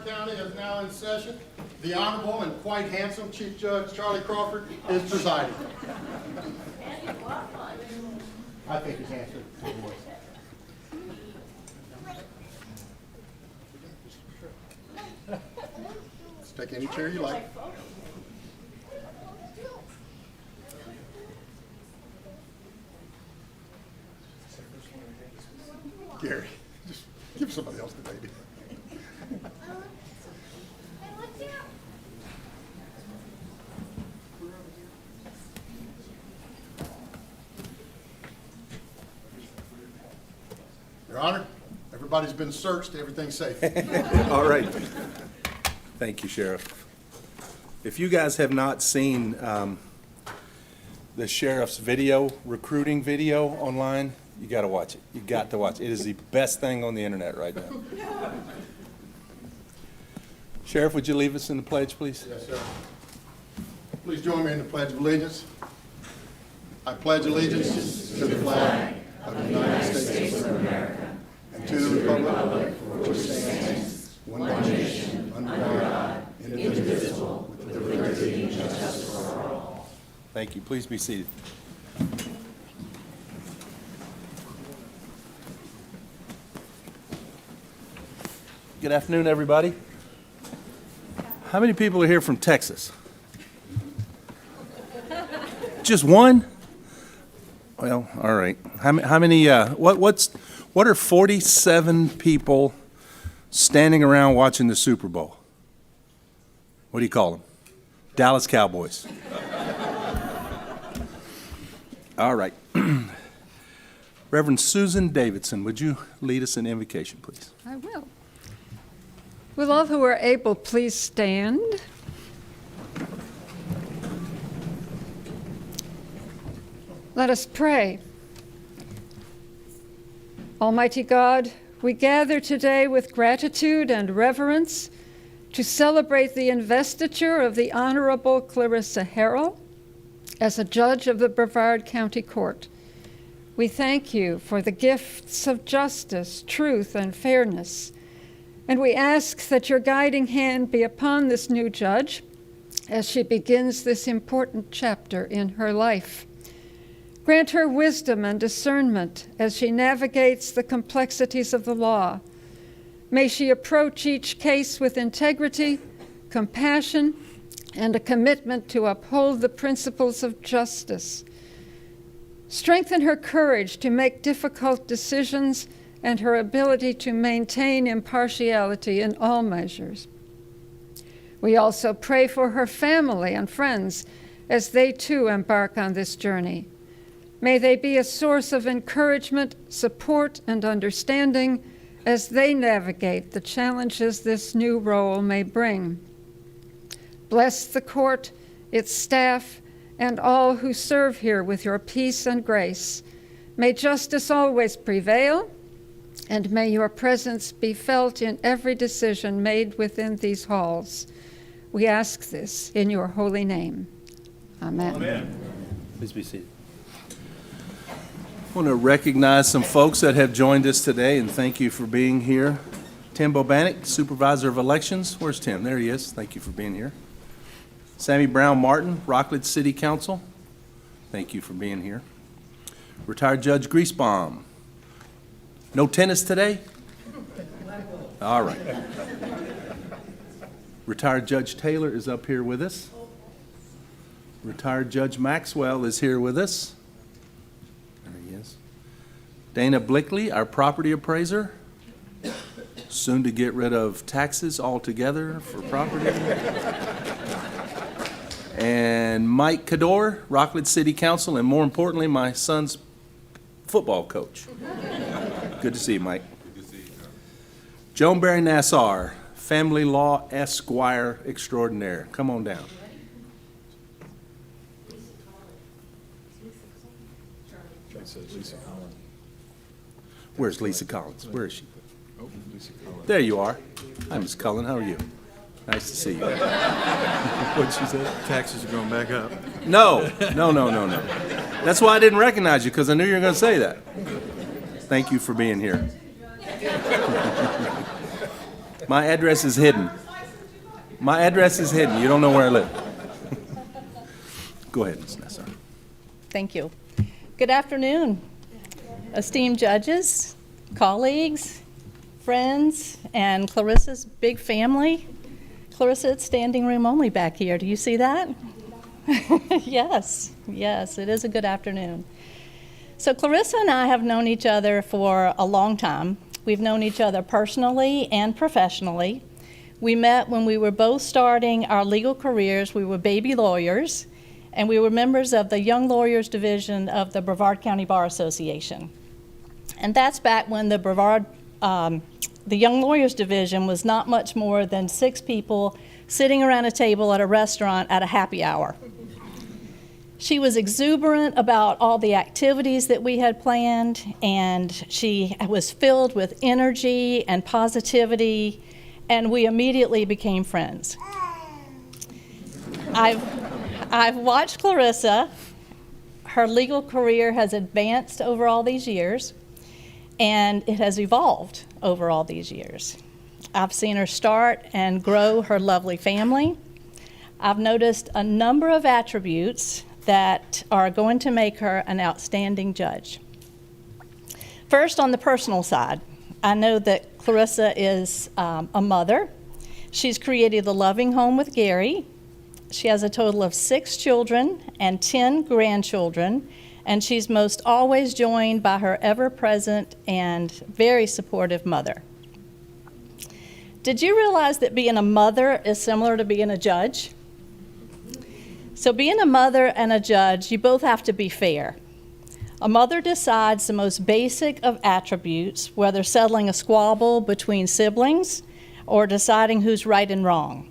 County is now in session. The Honorable and quite handsome Chief Judge Charlie Crawford is presiding. I think he's handsome. Let's take any chair you like. Gary, just give somebody else the baby. Your Honor, everybody's been searched, everything's safe. All right. Thank you, Sheriff. If you guys have not seen the sheriff's recruiting video online, you got to watch it. You got to watch it. It is the best thing on the internet right now. Sheriff, would you leave us in the pledge, please? Yes, sir. Please join me in the Pledge of Allegiance. I pledge allegiance to the flag of the United States of America and to the republic for which it stands, one nation, under God, indivisible, with liberty and justice for all. Thank you. Please be seated. Good afternoon, everybody. How many people are here from Texas? Just one? Well, all right. How many? What are 47 people standing around watching the Super Bowl? What do you call them? Dallas Cowboys. All right. Reverend Susan Davidson, would you lead us in invocation, please? I will. Will all who are able please stand? Let us pray. Almighty God, we gather today with gratitude and reverence to celebrate the investiture of the Honorable Clarissa Harrell as a judge of the Brevard County Court. We thank you for the gifts of justice, truth, and fairness. And we ask that your guiding hand be upon this new judge as she begins this important chapter in her life. Grant her wisdom and discernment as she navigates the complexities of the law. May she approach each case with integrity, compassion, and a commitment to uphold the principles of justice. Strengthen her courage to make difficult decisions and her ability to maintain impartiality in all measures. We also pray for her family and friends as they too embark on this journey. May they be a source of encouragement, support, and understanding as they navigate the challenges this new role may bring. Bless the court, its staff, and all who serve here with your peace and grace. May justice always prevail, and may your presence be felt in every decision made within these halls. We ask this in your holy name. Amen. Amen. Please be seated. I want to recognize some folks that have joined us today, and thank you for being here. Tim Bobanek, Supervisor of Elections. Where's Tim? There he is. Thank you for being here. Sammy Brown Martin, Rockledge City Council. Thank you for being here. Retired Judge Griesbaum. No tennis today? All right. Retired Judge Taylor is up here with us. Retired Judge Maxwell is here with us. There he is. Dana Blickley, our property appraiser. Soon to get rid of taxes altogether for property. And Mike Cador, Rockledge City Council, and more importantly, my son's football coach. Good to see you, Mike. Good to see you, sir. Joan Barry Nassar, family law esquire extraordinaire. Come on down. Where's Lisa Collins? Where is she? There you are. Hi, Ms. Cullen. How are you? Nice to see you. What'd she say? Taxes are going back up. No. That's why I didn't recognize you, because I knew you were going to say that. Thank you for being here. My address is hidden. My address is hidden. You don't know where I live. Go ahead, Ms. Nessa. Thank you. Good afternoon, esteemed judges, colleagues, friends, and Clarissa's big family. Clarissa, it's standing room only back here. Do you see that? Yes, it is a good afternoon. So Clarissa and I have known each other for a long time. We've known each other personally and professionally. We met when we were both starting our legal careers. We were baby lawyers, and we were members of the Young Lawyers Division of the Brevard County Bar Association. And that's back when the Young Lawyers Division was not much more than 6 people sitting around a table at a restaurant at a happy hour. She was exuberant about all the activities that we had planned, and she was filled with energy and positivity, and we immediately became friends. I've watched Clarissa. Her legal career has advanced over all these years, and it has evolved over all these years. I've seen her start and grow her lovely family. I've noticed a number of attributes that are going to make her an outstanding judge. First, on the personal side, I know that Clarissa is a mother. She's created a loving home with Gary. She has a total of 6 children and 10 grandchildren, and she's most always joined by her ever-present and very supportive mother. Did you realize that being a mother is similar to being a judge? So being a mother and a judge, you both have to be fair. A mother decides the most basic of attributes, whether settling a squabble between siblings or deciding who's right and wrong.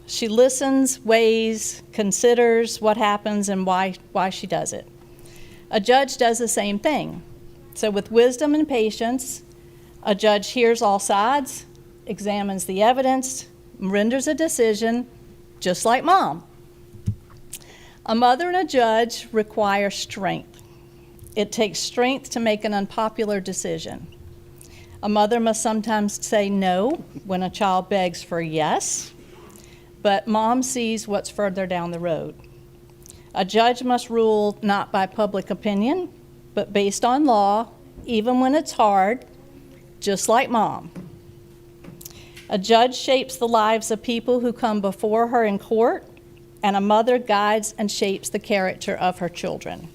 She listens, weighs, considers what happens and why she does it. A judge does the same thing. So with wisdom and patience, a judge hears all sides, examines the evidence, renders a decision, just like mom. A mother and a judge require strength. It takes strength to make an unpopular decision. A mother must sometimes say no when a child begs for yes, but mom sees what's further down the road. A judge must rule not by public opinion, but based on law, even when it's hard, just like mom. A judge shapes the lives of people who come before her in court, and a mother guides and shapes the character of her children.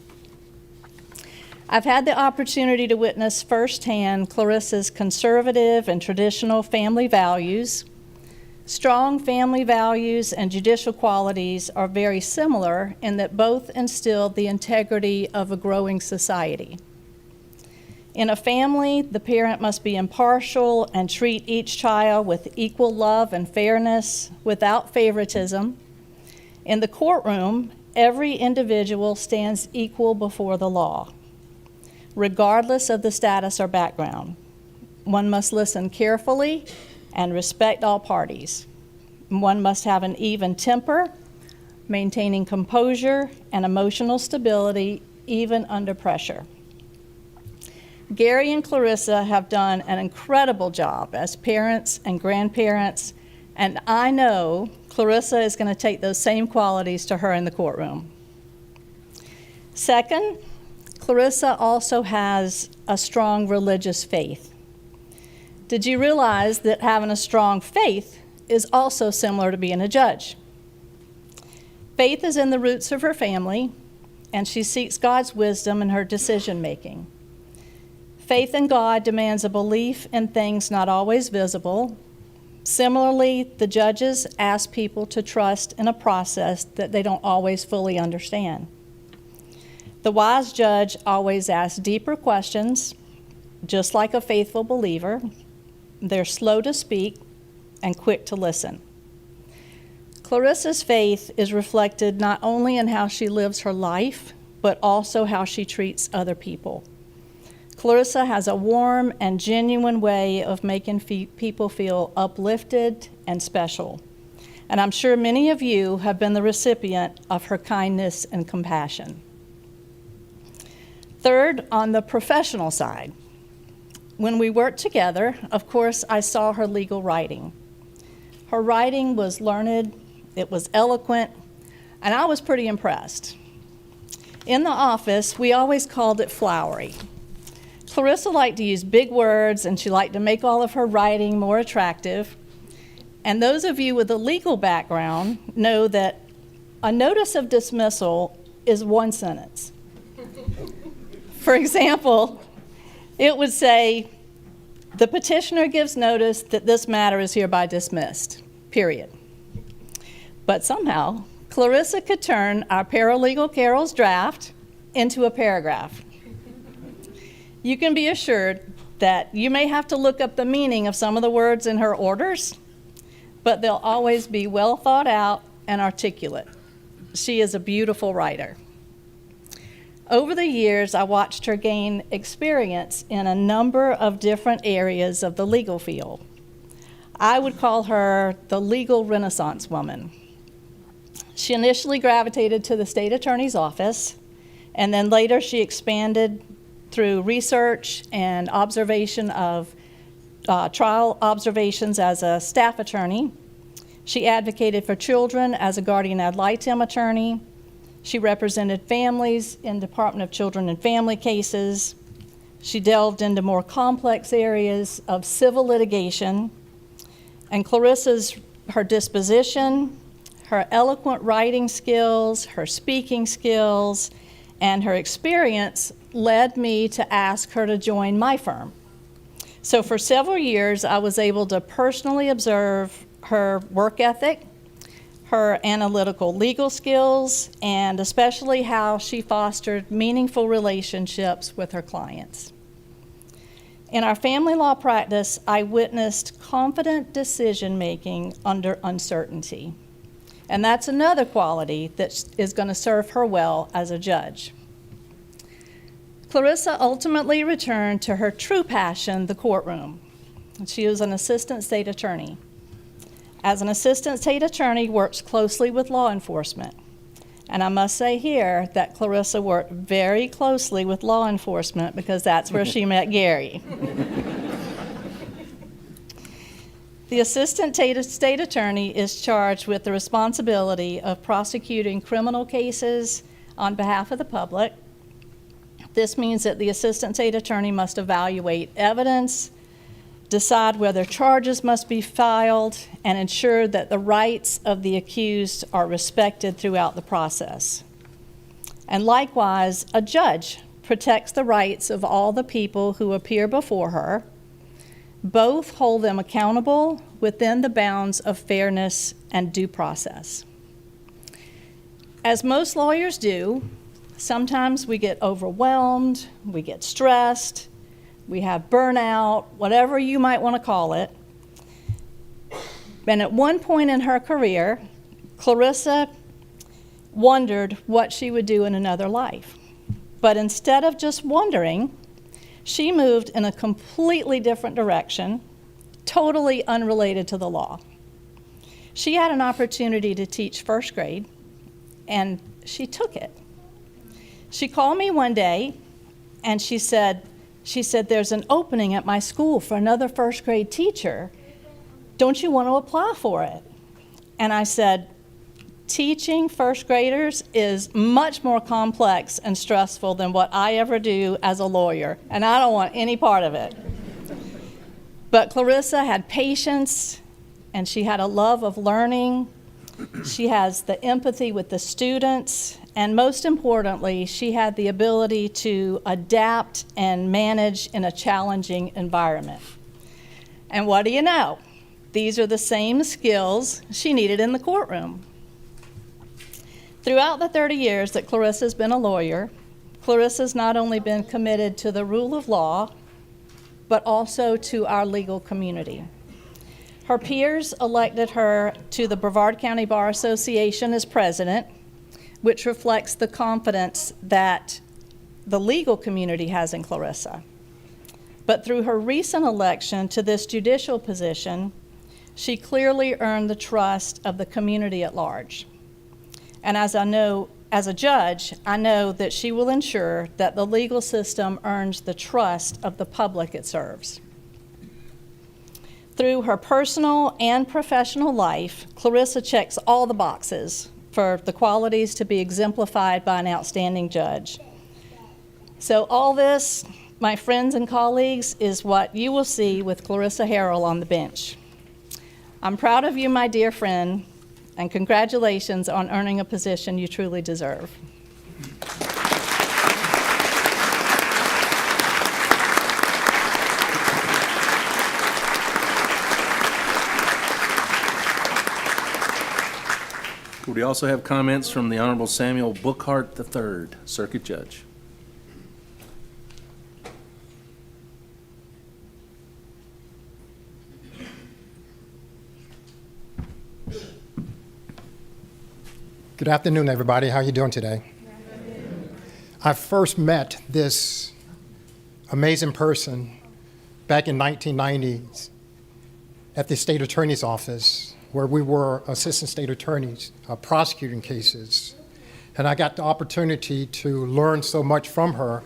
I've had the opportunity to witness firsthand Clarissa's conservative and traditional family values. Strong family values and judicial qualities are very similar in that both instill the integrity of a growing society. In a family, the parent must be impartial and treat each child with equal love and fairness without favoritism. In the courtroom, every individual stands equal before the law, regardless of the status or background. One must listen carefully and respect all parties. One must have an even temper, maintaining composure and emotional stability even under pressure. Gary and Clarissa have done an incredible job as parents and grandparents, and I know Clarissa is going to take those same qualities to her in the courtroom. Second, Clarissa also has a strong religious faith. Did you realize that having a strong faith is also similar to being a judge? Faith is in the roots of her family, and she seeks God's wisdom in her decision-making. Faith in God demands a belief in things not always visible. Similarly, the judges ask people to trust in a process that they don't always fully understand. The wise judge always asks deeper questions, just like a faithful believer. They're slow to speak and quick to listen. Clarissa's faith is reflected not only in how she lives her life, but also how she treats other people. Clarissa has a warm and genuine way of making people feel uplifted and special. And I'm sure many of you have been the recipient of her kindness and compassion. Third, on the professional side, when we worked together, of course, I saw her legal writing. Her writing was learned, it was eloquent, and I was pretty impressed. In the office, we always called it flowery. Clarissa liked to use big words, and she liked to make all of her writing more attractive. And those of you with a legal background know that a notice of dismissal is one sentence. For example, it would say, "The petitioner gives notice that this matter is hereby dismissed," period. But somehow, Clarissa could turn our paralegal Carol's draft into a paragraph. You can be assured that you may have to look up the meaning of some of the words in her orders, but they'll always be well thought out and articulate. She is a beautiful writer. Over the years, I watched her gain experience in a number of different areas of the legal field. I would call her the legal Renaissance woman. She initially gravitated to the state attorney's office, and then later she expanded through research and observation of trial observations as a staff attorney. She advocated for children as a guardian ad litem attorney. She represented families in Department of Children and Family cases. She delved into more complex areas of civil litigation. And her disposition, her eloquent writing skills, her speaking skills, and her experience led me to ask her to join my firm. So for several years, I was able to personally observe her work ethic, her analytical legal skills, and especially how she fostered meaningful relationships with her clients. In our family law practice, I witnessed confident decision-making under uncertainty. And that's another quality that is going to serve her well as a judge. Clarissa ultimately returned to her true passion, the courtroom. She was an assistant state attorney. As an assistant state attorney, works closely with law enforcement. And I must say here that Clarissa worked very closely with law enforcement because that's where she met Gary. The assistant state attorney is charged with the responsibility of prosecuting criminal cases on behalf of the public. This means that the assistant state attorney must evaluate evidence, decide whether charges must be filed, and ensure that the rights of the accused are respected throughout the process. And likewise, a judge protects the rights of all the people who appear before her. Both hold them accountable within the bounds of fairness and due process. As most lawyers do, sometimes we get overwhelmed, we get stressed, we have burnout, whatever you might want to call it. And at one point in her career, Clarissa wondered what she would do in another life. But instead of just wondering, she moved in a completely different direction, totally unrelated to the law. She had an opportunity to teach first grade, and she took it. She called me one day, and she said, "There's an opening at my school for another first grade teacher. Don't you want to apply for it?" And I said, "Teaching first graders is much more complex and stressful than what I ever do as a lawyer, and I don't want any part of it." But Clarissa had patience, and she had a love of learning. She has the empathy with the students, and most importantly, she had the ability to adapt and manage in a challenging environment. And what do you know? These are the same skills she needed in the courtroom. Throughout the 30 years that Clarissa's been a lawyer, Clarissa's not only been committed to the rule of law, but also to our legal community. Her peers elected her to the Brevard County Bar Association as president, which reflects the confidence that the legal community has in Clarissa. But through her recent election to this judicial position, she clearly earned the trust of the community at large. And as a judge, I know that she will ensure that the legal system earns the trust of the public it serves. Through her personal and professional life, Clarissa checks all the boxes for the qualities to be exemplified by an outstanding judge. So all this, my friends and colleagues, is what you will see with Clarissa Harrell on the bench. I'm proud of you, my dear friend, and congratulations on earning a position you truly deserve. We also have comments from the Honorable Samuel Bookhart III, Circuit Judge. Good afternoon, everybody. How are you doing today? I first met this amazing person back in 1990s at the state attorney's office, where we were assistant state attorneys prosecuting cases. And I got the opportunity to learn so much from her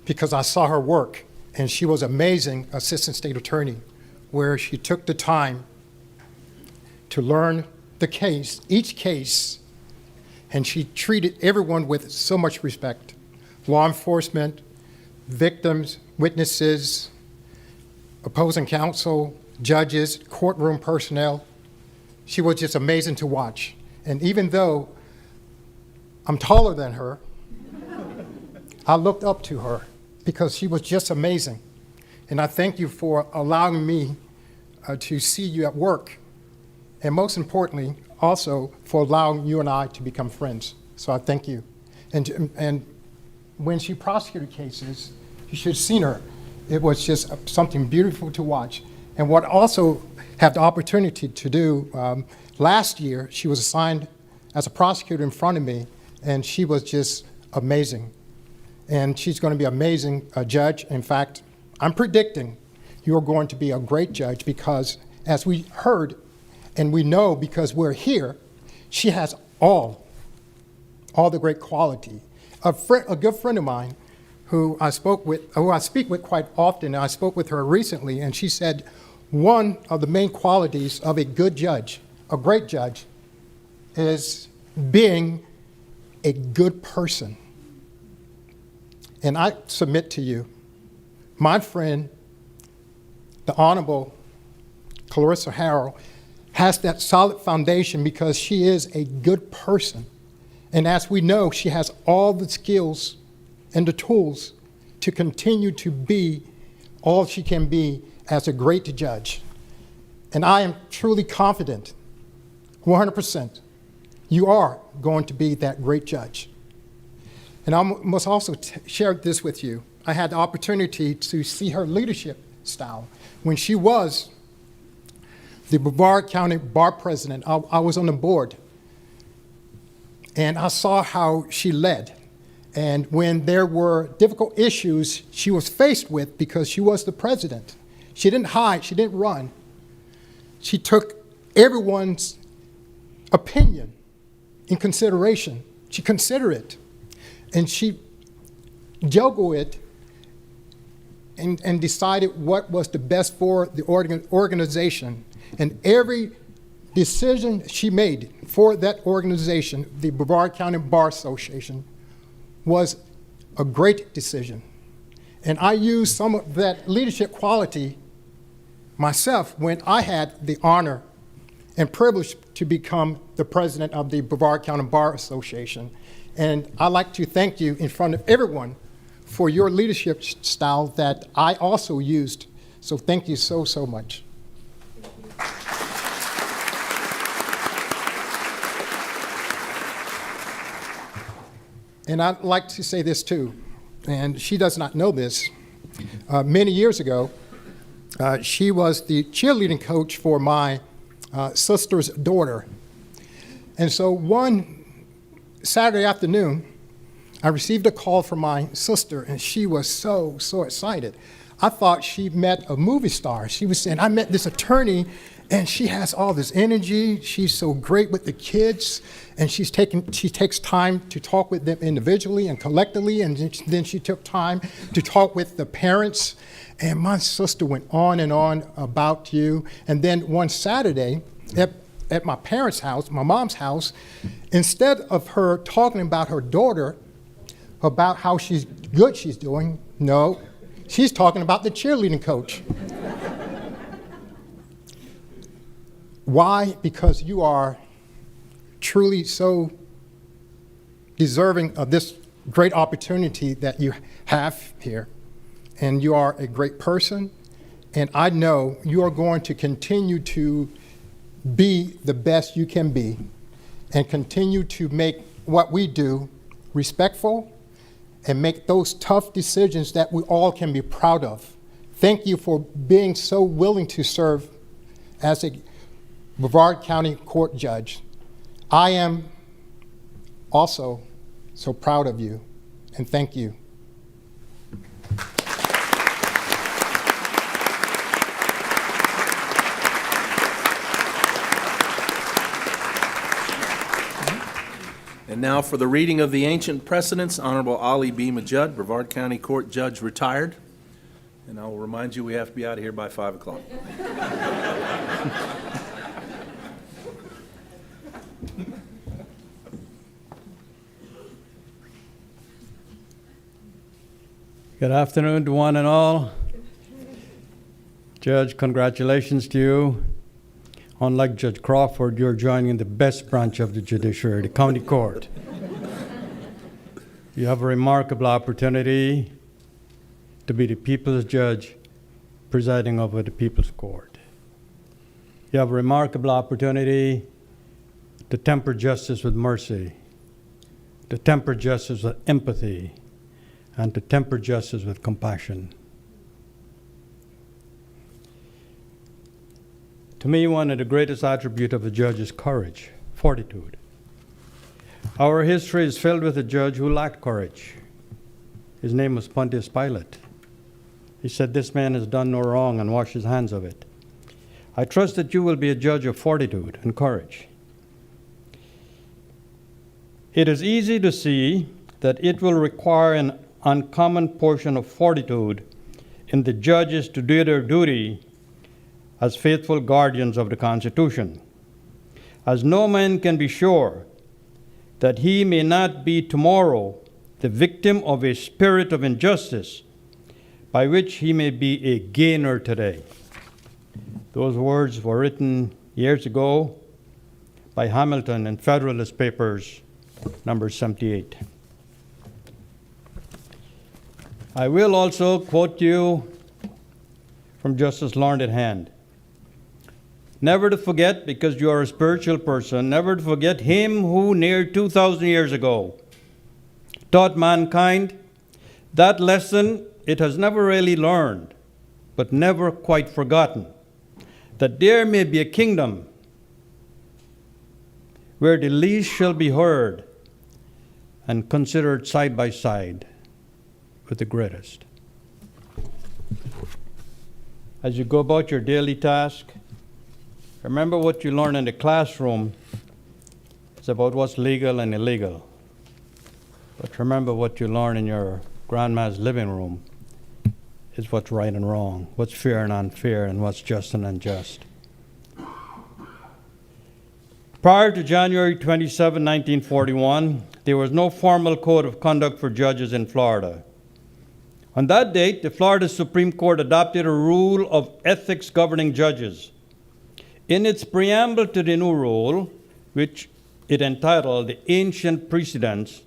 because I saw her work, and she was an amazing assistant state attorney, where she took the time to learn the case, each case, and she treated everyone with so much respect. Law enforcement, victims, witnesses, opposing counsel, judges, courtroom personnel. She was just amazing to watch. And even though I'm taller than her, I looked up to her because she was just amazing. And I thank you for allowing me to see you at work. And most importantly, also for allowing you and I to become friends. So I thank you. And when she prosecuted cases, you should have seen her. It was just something beautiful to watch. And what I also had the opportunity to do, last year, she was assigned as a prosecutor in front of me, and she was just amazing. And she's going to be an amazing judge. In fact, I'm predicting you're going to be a great judge because, as we heard, and we know because we're here, she has all the great quality. A good friend of mine who I speak with quite often, and I spoke with her recently, and she said one of the main qualities of a good judge, a great judge, is being a good person. And I submit to you, my friend, the Honorable Clarissa Harrell, has that solid foundation because she is a good person. And as we know, she has all the skills and the tools to continue to be all she can be as a great judge. And I am truly confident, 100%, you are going to be that great judge. And I must also share this with you. I had the opportunity to see her leadership style. When she was the Brevard County Bar President, I was on the board. And I saw how she led. And when there were difficult issues she was faced with because she was the president, she didn't hide, she didn't run. She took everyone's opinion in consideration. She considered it. And she juggled it and decided what was the best for the organization. And every decision she made for that organization, the Brevard County Bar Association, was a great decision. And I used some of that leadership quality myself when I had the honor and privilege to become the president of the Brevard County Bar Association. And I'd like to thank you in front of everyone for your leadership style that I also used. So thank you so, so much. And I'd like to say this too, and she does not know this. Many years ago, she was the cheerleading coach for my sister's daughter. And so one Saturday afternoon, I received a call from my sister, and she was so excited. I thought she met a movie star. She was saying, I met this attorney, And she has all this energy. She's so great with the kids, and she takes time to talk with them individually and collectively, and then she took time to talk with the parents. And my sister went on and on about you. And then one Saturday at my parents' house, my mom's house, instead of her talking about her daughter, about how good she's doing, no, she's talking about the cheerleading coach. Why? Because you are truly so deserving of this great opportunity that you have here. And you are a great person. And I know you are going to continue to be the best you can be and continue to make what we do respectful and make those tough decisions that we all can be proud of. Thank you for being so willing to serve as a Brevard County Court judge. I am also so proud of you, and thank you. And now for the reading of the ancient precedents, Honorable Ali B. Majud, Brevard County Court Judge, retired. And I will remind you, we have to be out of here by 5 o'clock. Good afternoon to one and all. Judge, congratulations to you. Unlike Judge Crawford, you're joining the best branch of the judiciary, the county court. You have a remarkable opportunity to be the people's judge presiding over the people's court. You have a remarkable opportunity to temper justice with mercy, to temper justice with empathy, and to temper justice with compassion. To me, one of the greatest attributes of a judge is courage, fortitude. Our history is filled with a judge who lacked courage. His name was Pontius Pilate. He said, "This man has done no wrong," and washed his hands of it. I trust that you will be a judge of fortitude and courage. It is easy to see that it will require an uncommon portion of fortitude in the judges to do their duty as faithful guardians of the Constitution, as no man can be sure that he may not be tomorrow the victim of a spirit of injustice by which he may be a gainer today. Those words were written years ago by Hamilton in Federalist Papers, number 78. I will also quote you from Justice Learned Hand. Never to forget, because you are a spiritual person, never to forget him who near 2,000 years ago taught mankind that lesson it has never really learned, but never quite forgotten, that there may be a kingdom where the least shall be heard and considered side by side with the greatest. As you go about your daily task, remember what you learn in the classroom is about what's legal and illegal. But remember what you learn in your grandma's living room is what's right and wrong, what's fair and unfair, and what's just and unjust. Prior to January 27, 1941, there was no formal code of conduct for judges in Florida. On that date, the Florida Supreme Court adopted a rule of ethics governing judges. In its preamble to the new rule, which it entitled The Ancient Precedents,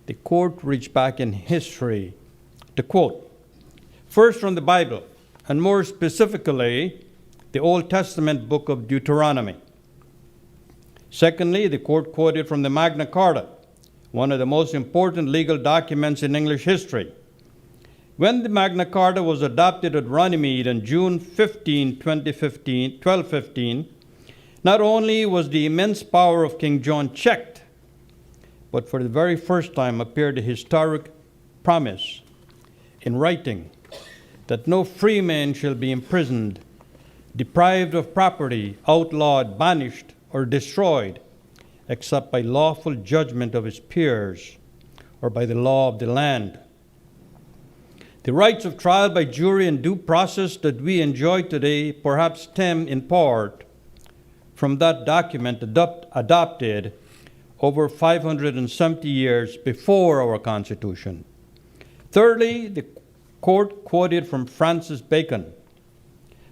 the court reached back in history to quote, first from the Bible, and more specifically, the Old Testament book of Deuteronomy. Secondly, the court quoted from the Magna Carta, one of the most important legal documents in English history. When the Magna Carta was adopted at Runnymede on June 15, 1215, not only was the immense power of King John checked, but for the very first time appeared a historic promise in writing that no free man shall be imprisoned deprived of property, outlawed, banished, or destroyed, except by lawful judgment of his peers or by the law of the land. The rights of trial by jury and due process that we enjoy today perhaps stem in part from that document adopted over 570 years before our Constitution. Thirdly, the court quoted from Francis Bacon,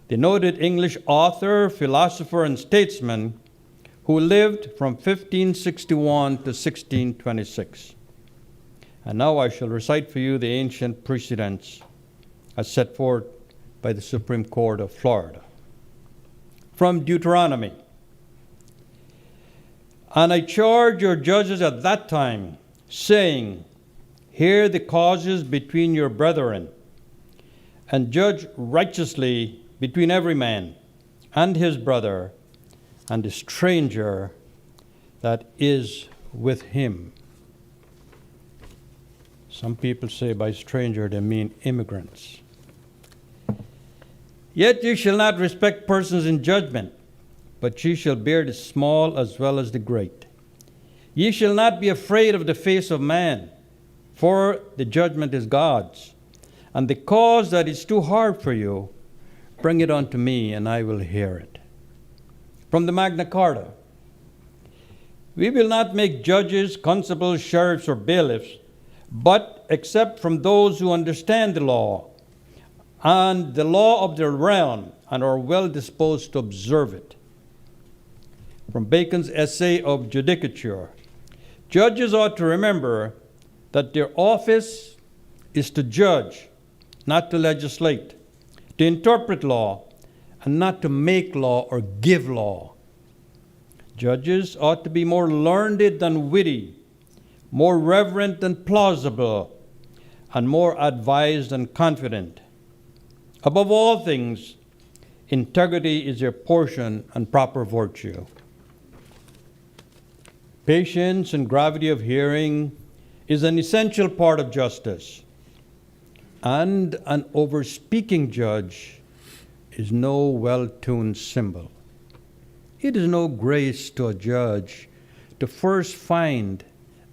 the noted English author, philosopher, and statesman who lived from 1561 to 1626. And now I shall recite for you the ancient precedents as set forth by the Supreme Court of Florida. From Deuteronomy. And I charge your judges at that time, saying, hear the causes between your brethren, and judge righteously between every man and his brother and the stranger that is with him. Some people say by stranger they mean immigrants. Yet ye shall not respect persons in judgment, but ye shall bear the small as well as the great. Ye shall not be afraid of the face of man, for the judgment is God's. And the cause that is too hard for you, bring it unto me, and I will hear it. From the Magna Carta. We will not make judges, constables, sheriffs, or bailiffs, but except from those who understand the law and the law of their realm and are well disposed to observe it. From Bacon's essay of Judicature. Judges ought to remember that their office is to judge, not to legislate, to interpret law, and not to make law or give law. Judges ought to be more learned than witty, more reverent than plausible, and more advised than confident. Above all things, integrity is their portion and proper virtue. Patience and gravity of hearing is an essential part of justice, and an overspeaking judge is no well-tuned cymbal. It is no grace to a judge to first find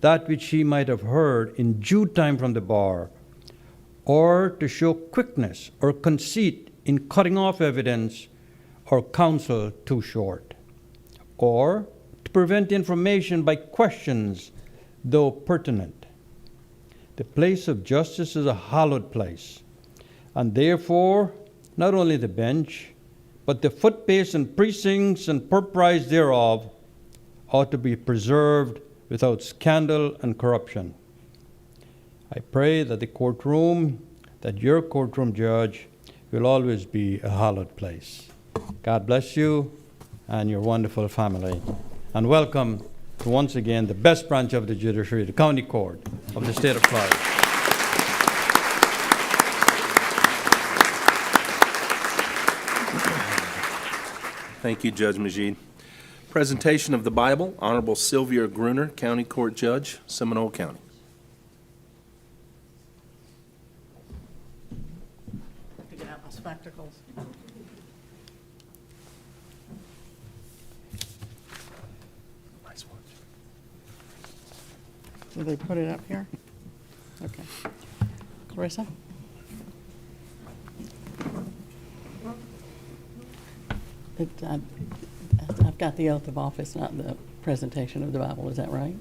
that which he might have heard in due time from the bar, or to show quickness or conceit in cutting off evidence or counsel too short, or to prevent information by questions, though pertinent. The place of justice is a hallowed place, and therefore not only the bench, but the footpace and precincts and purprise thereof ought to be preserved without scandal and corruption. I pray that your courtroom, Judge, will always be a hallowed place. God bless you and your wonderful family. And welcome to once again the best branch of the judiciary, the County Court of the State of Florida. Thank you, Judge Majid. Presentation of the Bible, Honorable Sylvia Gruner, County Court Judge, Seminole County. To get out my spectacles. Nice watch. Will they put it up here? Okay. Clarissa? I've got the oath of office, not the presentation of the Bible. Is that right?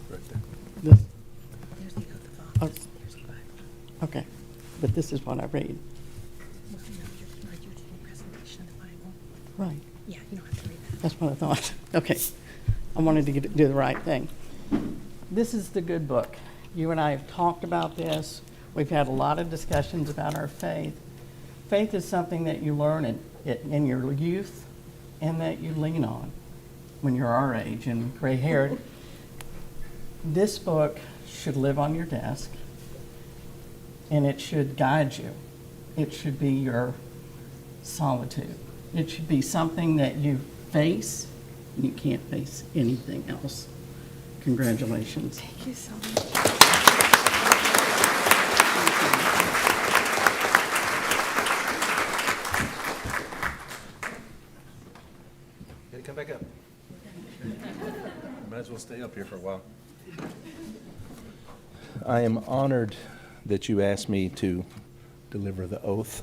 Right there. This, There's the oath of office. There's the Bible. okay, but this is what I read. Well, no, you're doing presentation of the Bible. Right. Yeah, you don't have to read that. That's what I thought. Okay. I wanted to do the right thing. This is the good book. You and I have talked about this. We've had a lot of discussions about our faith. Faith is something that you learn in your youth and that you lean on when you're our age and gray-haired. This book should live on your desk, and it should guide you. It should be your solitude. It should be something that you face, and you can't face anything else. Congratulations. Thank you so much. We'll stay up here for a while. I am honored that you asked me to deliver the oath.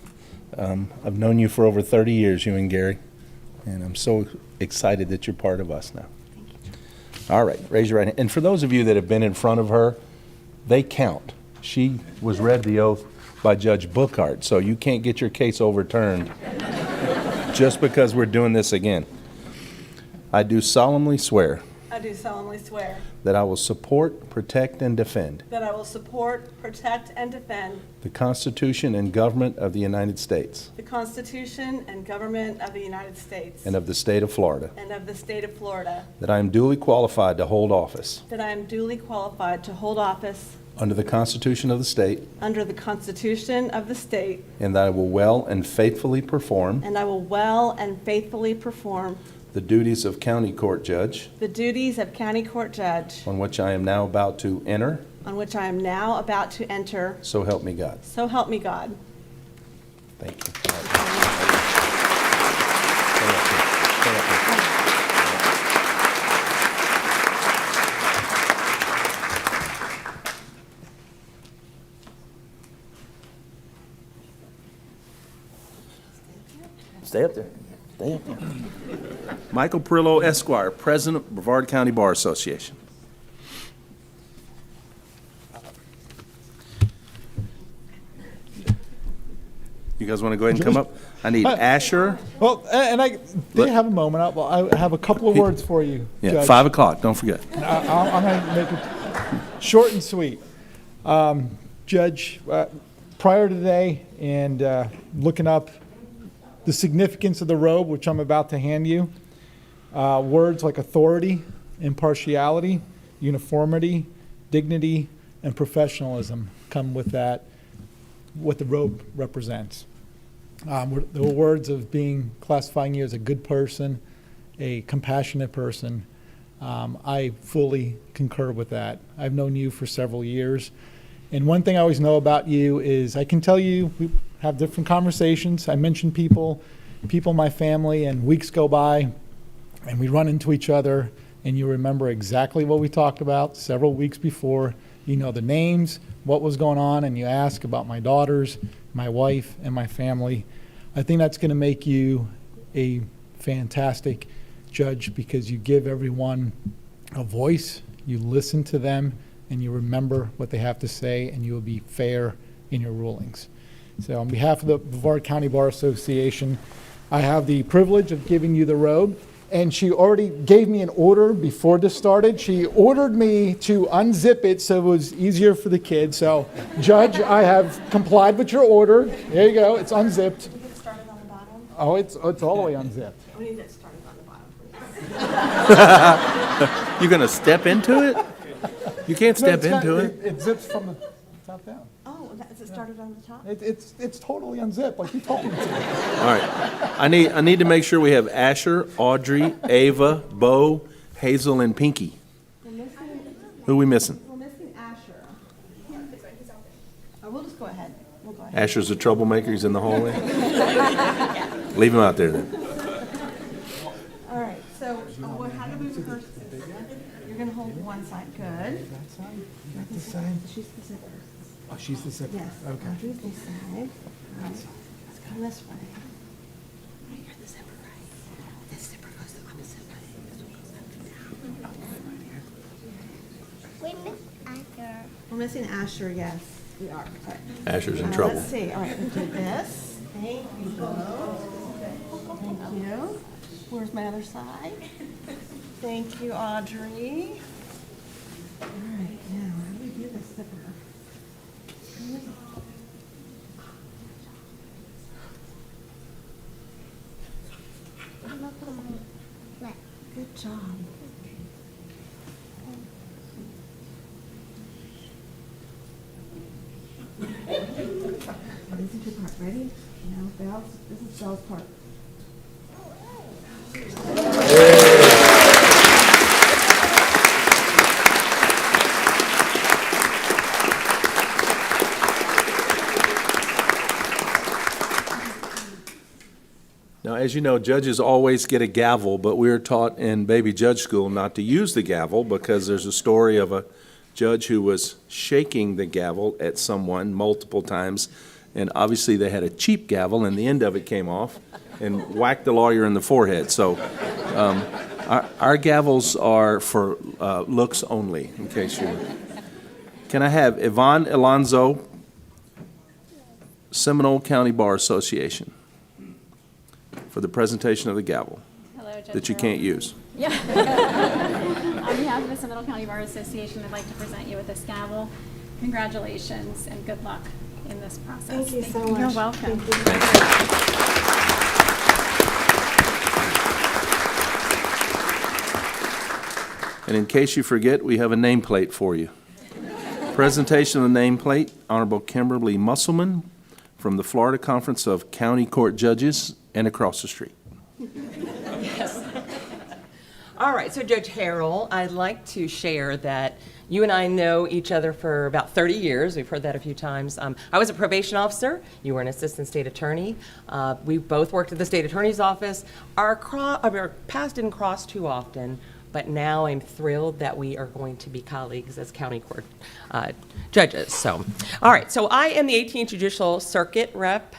I've known you for over 30 years, you and Gary, and I'm so excited that you're part of us now. All right, raise your right hand. And for those of you that have been in front of her, they count. She was read the oath by Judge Bookhart, so you can't get your case overturned just because we're doing this again. I do solemnly swear I do solemnly swear that I will support, protect, and defend that I will support, protect, and defend the Constitution and government of the United States the Constitution and government of the United States and of the state of Florida, and of the state of Florida, that I am duly qualified to hold office that I am duly qualified to hold office under the Constitution of the state, under the Constitution of the state, and that I will well and faithfully perform and I will well and faithfully perform the duties of county court judge the duties of county court judge on which I am now about to enter, on which I am now about to enter. so help me God. So help me God. Thank you. Stay up here. Stay up here. Stay up there. Stay up there. Michael Perillo, Esquire, President, Brevard County Bar Association. You guys want to go ahead and come up? I need Asher. Well, and I did have a moment. I have a couple of words for you, Yeah, Judge. 5 o'clock, don't forget. I'm going to make it short and sweet. Judge, prior to today and looking up the significance of the robe, which I'm about to hand you, words like authority, impartiality, uniformity, dignity, and professionalism come with that, what the robe represents. The words of classifying you as a good person, a compassionate person. I fully concur with that. I've known you for several years. And one thing I always know about you is I can tell you, we have different conversations. I mention people in my family, and weeks go by, and we run into each other, and you remember exactly what we talked about several weeks before. You know the names, what was going on, and you ask about my daughters, my wife, and my family. I think that's going to make you a fantastic judge because you give everyone a voice, you listen to them, and you remember what they have to say, and you will be fair in your rulings. So on behalf of the Brevard County Bar Association, I have the privilege of giving you the robe. And she already gave me an order before this started. She ordered me to unzip it so it was easier for the kids. So, Judge, I have complied with your order. There you go. It's unzipped. Can we get started on the bottom? Oh, it's all the way unzipped. We need to get started on the bottom, please. You're going to step into it? You can't step No, it's into not- it. It zips from the top down. Oh, is it started on the top? It's totally unzipped, like you told me to. All right. I need to make sure we have Asher, Audrey, Ava, Bo, Hazel, and Pinky. Who are we missing? We're missing Asher. Oh, we'll just go ahead. We'll go ahead. Asher's a troublemaker. He's in the hallway. Leave him out there then. All right, so how do we rehearse this? You're going to hold one side. Good. This side? She's the zipper. Oh, she's the zipper. Yes. Okay. Audrey's this side. Let's come this way. You're the zipper, right? This zipper goes the opposite way. We miss Asher. We're missing Asher, yes, we are. All right. Asher's in trouble. Let's see, all right, we'll do this. Thank you, Bo. Thank you. Where's my other side? Thank you, Audrey. All right, now, how do we do this zipper? Good job. This is your part. Ready? Now, Belle's. This is Belle's part. Now, as you know, judges always get a gavel, but we're taught in baby judge school not to use the gavel because there's a story of a judge who was shaking the gavel at someone multiple times, and obviously they had a cheap gavel, and the end of it came off and whacked the lawyer in the forehead. So our gavels are for looks only, in case you... Can I have Yvonne Alonzo, Seminole County Bar Association, for the presentation of the gavel Hello, Judge that you Harrell. can't use. Yeah. On behalf of the Seminole County Bar Association, I'd like to present you with this gavel. Congratulations and good luck in this process. Thank you so much. You're welcome. And in case you forget, we have a nameplate for you. Presentation of the nameplate, Honorable Kimberly Musselman from the Florida Conference of County Court Judges and across the street. Yes. All right, so Judge Harrell, I'd like to share that you and I know each other for about 30 years. We've heard that a few times. I was a probation officer. You were an assistant state attorney. We both worked at the state attorney's office. Our paths didn't cross too often, but now I'm thrilled that we are going to be colleagues as county court judges. So, all right, so I am the 18th Judicial Circuit rep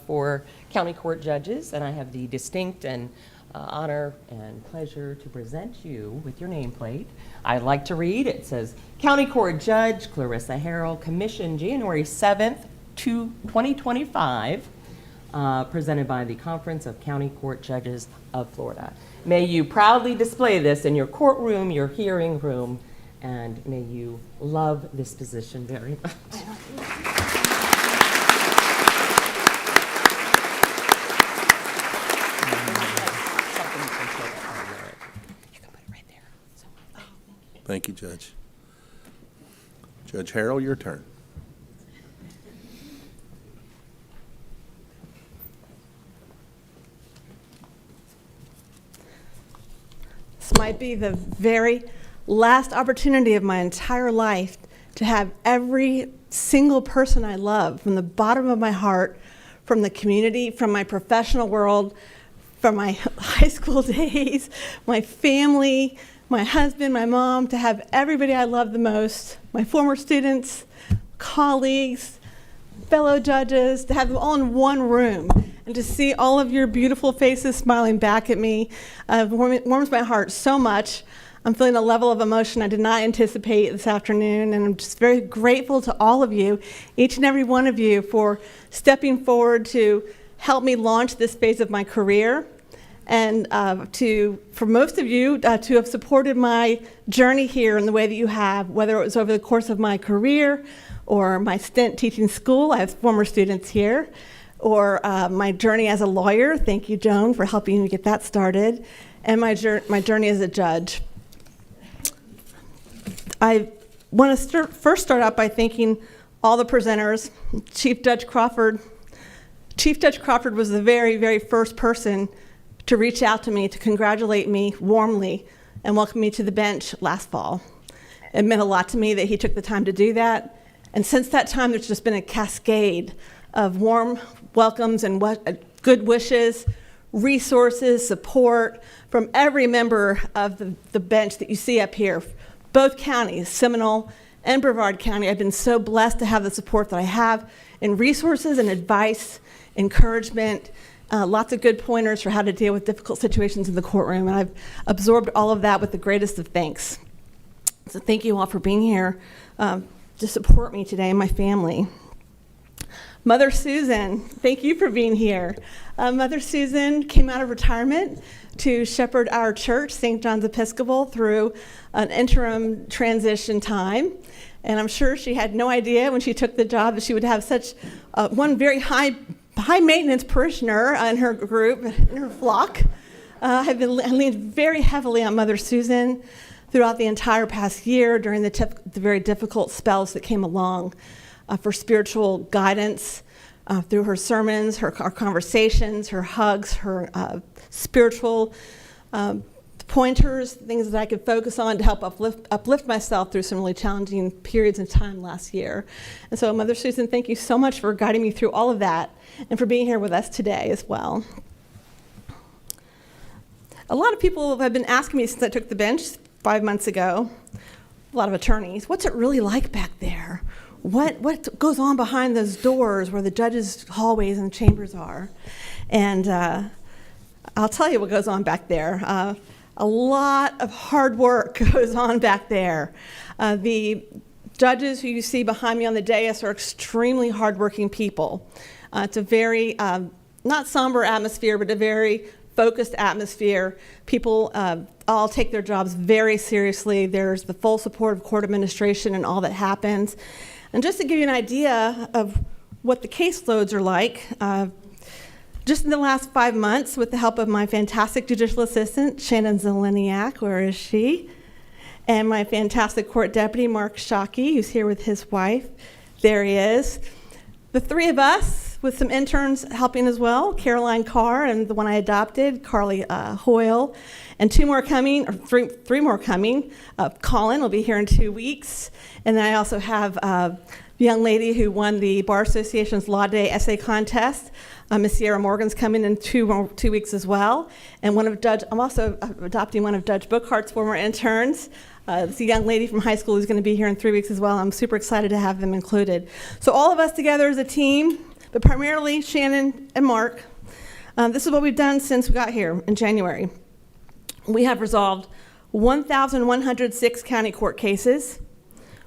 for county court judges, and I have the distinct and honor and pleasure to present you with your nameplate. I'd like to read, it says, County Court Judge Clarissa Harrell, commissioned January 7th, 2025, presented by the Conference of County Court Judges of Florida. May you proudly display this in your courtroom, your hearing room, and may you love this position very much. Thank you, Judge. Judge Harrell, your turn. This might be the very last opportunity of my entire life to have every single person I love from the bottom of my heart, from the community, from my professional world, from my high school days, my family, my husband, my mom, to have everybody I love the most, my former students, colleagues, fellow judges, to have them all in one room and to see all of your beautiful faces smiling back at me warms my heart so much. I'm feeling a level of emotion I did not anticipate this afternoon, and I'm just very grateful to all of you, each and every one of you, for stepping forward to help me launch this phase of my career, and for most of you to have supported my journey here in the way that you have, whether it was over the course of my career or my stint teaching school. I have former students here, or my journey as a lawyer. Thank you, Joan, for helping me get that started, and my journey as a judge. I want to first start out by thanking all the presenters. Chief Judge Crawford was the very, very first person to reach out to me, to congratulate me warmly and welcome me to the bench last fall. It meant a lot to me that he took the time to do that. And since that time, there's just been a cascade of warm welcomes and good wishes, resources, support from every member of the bench that you see up here. Both counties, Seminole and Brevard County, I've been so blessed to have the support that I have in resources and advice, encouragement, lots of good pointers for how to deal with difficult situations in the courtroom, and I've absorbed all of that with the greatest of thanks. So thank you all for being here to support me today and my family. Mother Susan, thank you for being here. Mother Susan came out of retirement to shepherd our church, St. John's Episcopal, through an interim transition time. And I'm sure she had no idea when she took the job that she would have such one very high maintenance parishioner in her group, in her flock. I've leaned very heavily on Mother Susan throughout the entire past year during the very difficult spells that came along for spiritual guidance through her sermons, our conversations, her hugs, her spiritual pointers, things that I could focus on to help uplift myself through some really challenging periods of time last year. And so, Mother Susan, thank you so much for guiding me through all of that and for being here with us today as well. A lot of people have been asking me since I took the bench 5 months ago, a lot of attorneys, what's it really like back there? What goes on behind those doors where the judges' hallways and chambers are? And I'll tell you what goes on back there. A lot of hard work goes on back there. The judges who you see behind me on the dais are extremely hardworking people. It's a very, not somber atmosphere, but a very focused atmosphere. People all take their jobs very seriously. There's the full support of court administration and all that happens. And just to give you an idea of what the caseloads are like, just in the last 5 months, with the help of my fantastic judicial assistant, Shannon Zeleniak, where is she? And my fantastic court deputy, Mark Shockey, who's here with his wife. There he is. The three of us, with some interns helping as well, Caroline Carr and the one I adopted, Carly Hoyle, and three more coming. Colin will be here in 2 weeks. And then I also have a young lady who won the Bar Association's Law Day essay contest. Miss Sierra Morgan's coming in 2 weeks as well. And I'm also adopting one of Judge Bookhart's former interns. It's a young lady from high school who's going to be here in 3 weeks as well. I'm super excited to have them included. So all of us together as a team, but primarily Shannon and Mark. This is what we've done since we got here in January. We have resolved 1,106 county court cases.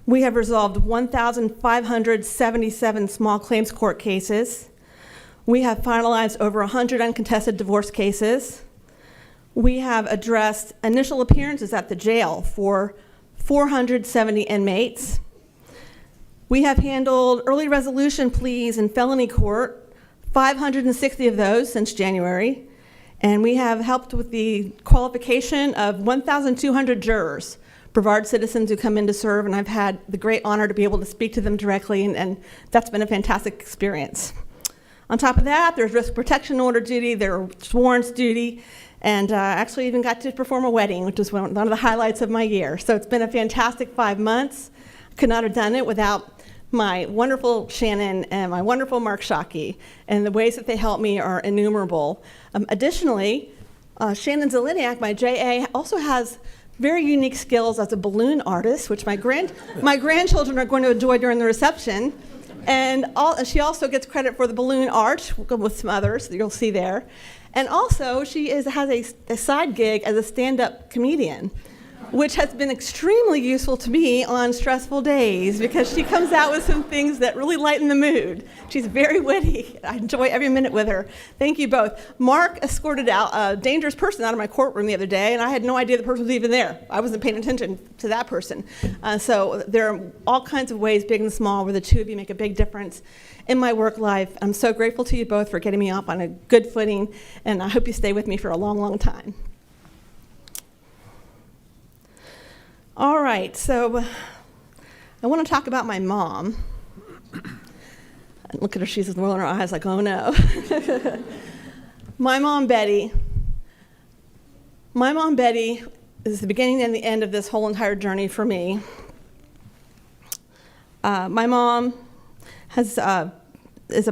We have resolved 1,577 small claims court cases. We have finalized over 100 uncontested divorce cases. We have addressed initial appearances at the jail for 470 inmates. We have handled early resolution pleas in felony court, 560 of those since January. And we have helped with the qualification of 1,200 jurors, Brevard citizens who come in to serve, and I've had the great honor to be able to speak to them directly, and that's been a fantastic experience. On top of that, there's risk protection order duty, there's warrants duty, and actually even got to perform a wedding, which was one of the highlights of my year. So it's been a fantastic 5 months. Could not have done it without my wonderful Shannon and my wonderful Mark Shockey, and the ways that they help me are innumerable. Additionally, Shannon Zeleniak, my JA, also has very unique skills as a balloon artist, which my grandchildren are going to enjoy during the reception. And she also gets credit for the balloon art with some others that you'll see there. And also, she has a side gig as a stand-up comedian, which has been extremely useful to me on stressful days because she comes out with some things that really lighten the mood. She's very witty. I enjoy every minute with her. Thank you both. Mark escorted out a dangerous person out of my courtroom the other day, and I had no idea the person was even there. I wasn't paying attention to that person. So there are all kinds of ways, big and small, where the two of you make a big difference in my work life. I'm so grateful to you both for getting me up on a good footing, and I hope you stay with me for a long, long time. All right, so I want to talk about my mom. Look at her, she's rolling her eyes like, oh no. My mom, Betty. My mom, Betty, is the beginning and the end of this whole entire journey for me. My mom is a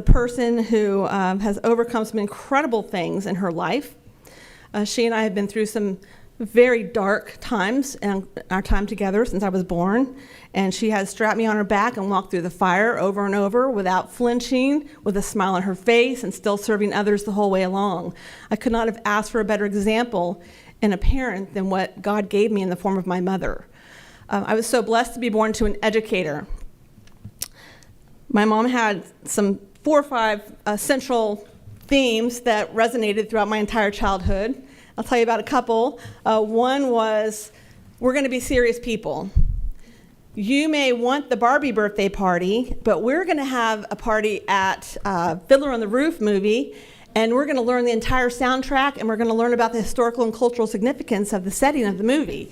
person who has overcome some incredible things in her life. She and I have been through some very dark times in our time together since I was born, and she has strapped me on her back and walked through the fire over and over without flinching, with a smile on her face, and still serving others the whole way along. I could not have asked for a better example in a parent than what God gave me in the form of my mother. I was so blessed to be born to an educator. My mom had some 4 or 5 central themes that resonated throughout my entire childhood. I'll tell you about a couple. One was, we're going to be serious people. You may want the Barbie birthday party, but we're going to have a party at Fiddler on the Roof movie, and we're going to learn the entire soundtrack, and we're going to learn about the historical and cultural significance of the setting of the movie.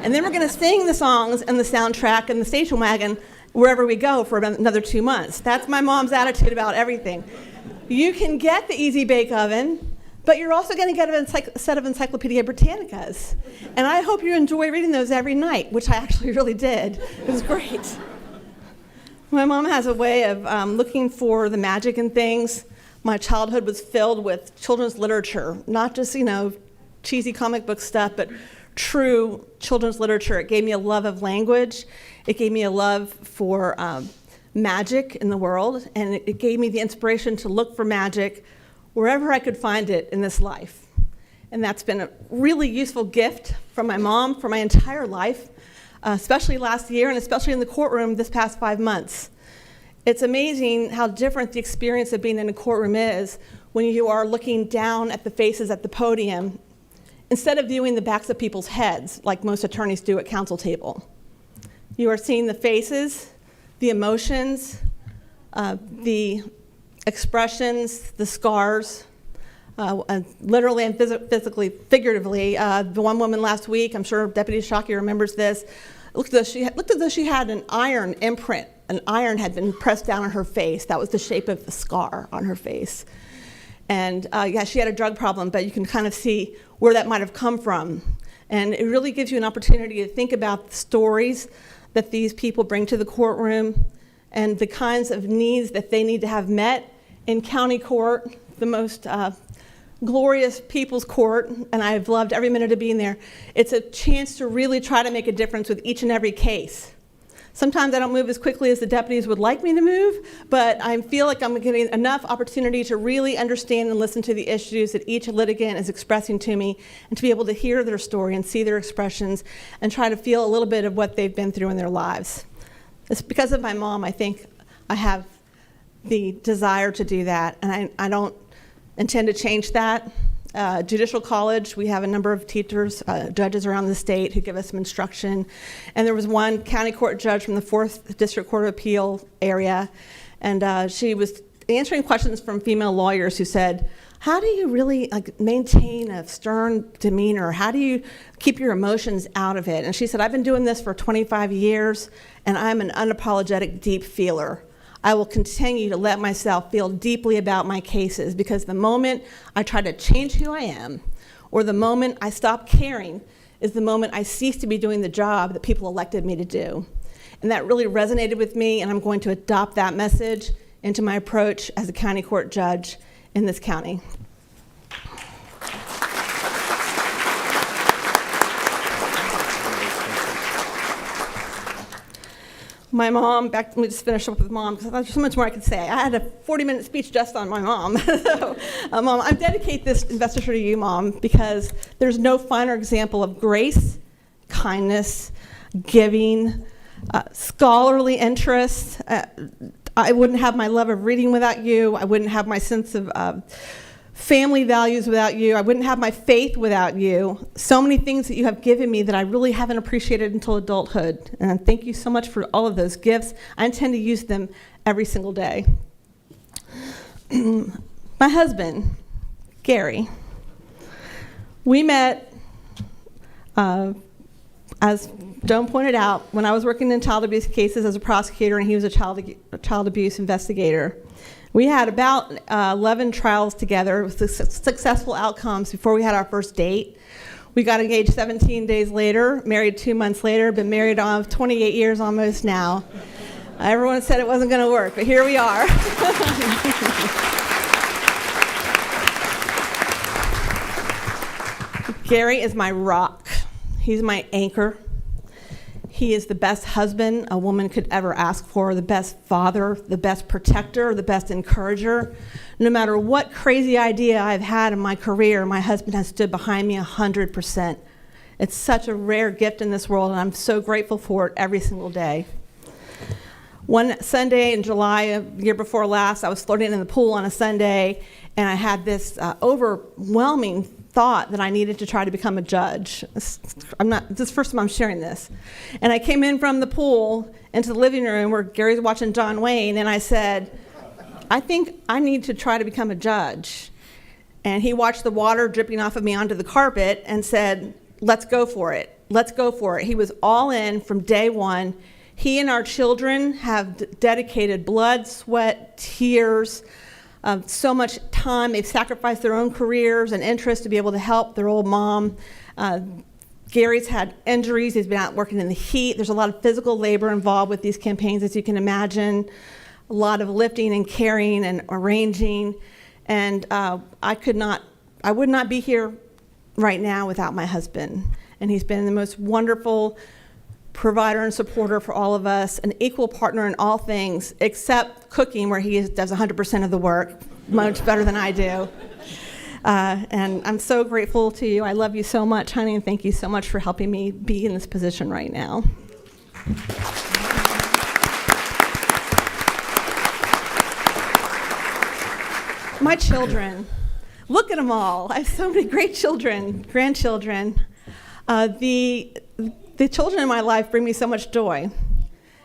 And then we're going to sing the songs and the soundtrack and the station wagon wherever we go for another 2 months. That's my mom's attitude about everything. You can get the Easy Bake Oven, but you're also going to get a set of Encyclopedia Britannicas. And I hope you enjoy reading those every night, which I actually really did. It was great. My mom has a way of looking for the magic in things. My childhood was filled with children's literature, not just, cheesy comic book stuff, but true children's literature. It gave me a love of language. It gave me a love for magic in the world, and it gave me the inspiration to look for magic wherever I could find it in this life. And that's been a really useful gift from my mom for my entire life, especially last year and especially in the courtroom this past 5 months. It's amazing how different the experience of being in a courtroom is when you are looking down at the faces at the podium instead of viewing the backs of people's heads like most attorneys do at counsel table. You are seeing the faces, the emotions, the expressions, the scars, literally and physically, figuratively. The one woman last week, I'm sure Deputy Shockey remembers this, looked as though she had an iron imprint. An iron had been pressed down on her face. That was the shape of the scar on her face. And yeah, she had a drug problem, but you can kind of see where that might have come from. And it really gives you an opportunity to think about the stories that these people bring to the courtroom and the kinds of needs that they need to have met in county court, the most glorious people's court, and I've loved every minute of being there. It's a chance to really try to make a difference with each and every case. Sometimes I don't move as quickly as the deputies would like me to move, but I feel like I'm getting enough opportunity to really understand and listen to the issues that each litigant is expressing to me and to be able to hear their story and see their expressions and try to feel a little bit of what they've been through in their lives. It's because of my mom, I think I have the desire to do that, and I don't intend to change that. Judicial College, we have a number of teachers, judges around the state who give us some instruction. And there was one county court judge from the 4th District Court of Appeal area, and she was answering questions from female lawyers who said, how do you really maintain a stern demeanor? How do you keep your emotions out of it? And she said, I've been doing this for 25 years, and I'm an unapologetic deep feeler. I will continue to let myself feel deeply about my cases because the moment I try to change who I am or the moment I stop caring is the moment I cease to be doing the job that people elected me to do. And that really resonated with me, and I'm going to adopt that message into my approach as a county court judge in this county. My mom, let me just finish up with mom, because there's so much more I could say. I had a 40-minute speech just on my mom. So, Mom, I dedicate this investiture to you, Mom, because there's no finer example of grace, kindness, giving, scholarly interest. I wouldn't have my love of reading without you. I wouldn't have my sense of family values without you. I wouldn't have my faith without you. So many things that you have given me that I really haven't appreciated until adulthood. And thank you so much for all of those gifts. I intend to use them every single day. My husband, Gary, we met, as Joan pointed out, when I was working in child abuse cases as a prosecutor and he was a child abuse investigator. We had about 11 trials together with successful outcomes before we had our first date. We got engaged 17 days later, married 2 months later, been married on 28 years almost now. Everyone said it wasn't going to work, but here we are. Gary is my rock. He's my anchor. He is the best husband a woman could ever ask for, the best father, the best protector, the best encourager. No matter what crazy idea I've had in my career, my husband has stood behind me 100%. It's such a rare gift in this world, and I'm so grateful for it every single day. One Sunday in July, the year before last, I was floating in the pool on a Sunday, and I had this overwhelming thought that I needed to try to become a judge. This is the first time I'm sharing this. And I came in from the pool into the living room where Gary's watching John Wayne, and I said, I think I need to try to become a judge. And he watched the water dripping off of me onto the carpet and said, let's go for it. Let's go for it. He was all in from day one. He and our children have dedicated blood, sweat, tears, so much time. They've sacrificed their own careers and interests to be able to help their old mom. Gary's had injuries. He's been out working in the heat. There's a lot of physical labor involved with these campaigns, as you can imagine. A lot of lifting and carrying and arranging. And I would not be here right now without my husband. And he's been the most wonderful provider and supporter for all of us, an equal partner in all things except cooking, where he does 100% of the work, much better than I do. And I'm so grateful to you. I love you so much, honey, and thank you so much for helping me be in this position right now. My children, look at them all. I have so many great children, grandchildren. The children in my life bring me so much joy.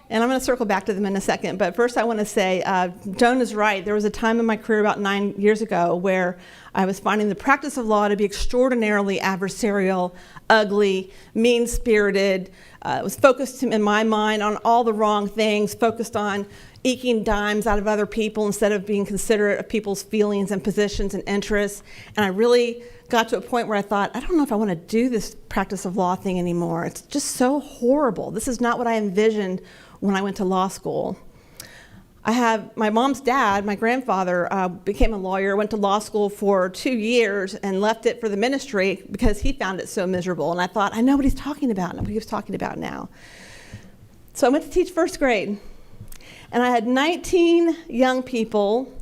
And I'm going to circle back to them in a second. But first I want to say, Joan is right. There was a time in my career about 9 years ago where I was finding the practice of law to be extraordinarily adversarial, ugly, mean-spirited. It was focused in my mind on all the wrong things, focused on eking dimes out of other people instead of being considerate of people's feelings and positions and interests. And I really got to a point where I thought, I don't know if I want to do this practice of law thing anymore. It's just so horrible. This is not what I envisioned when I went to law school. I have my mom's dad, my grandfather, became a lawyer, went to law school for 2 years and left it for the ministry because he found it so miserable. And I thought, I know what he's talking about, and what he was talking about now. So I went to teach first grade. And I had 19 young people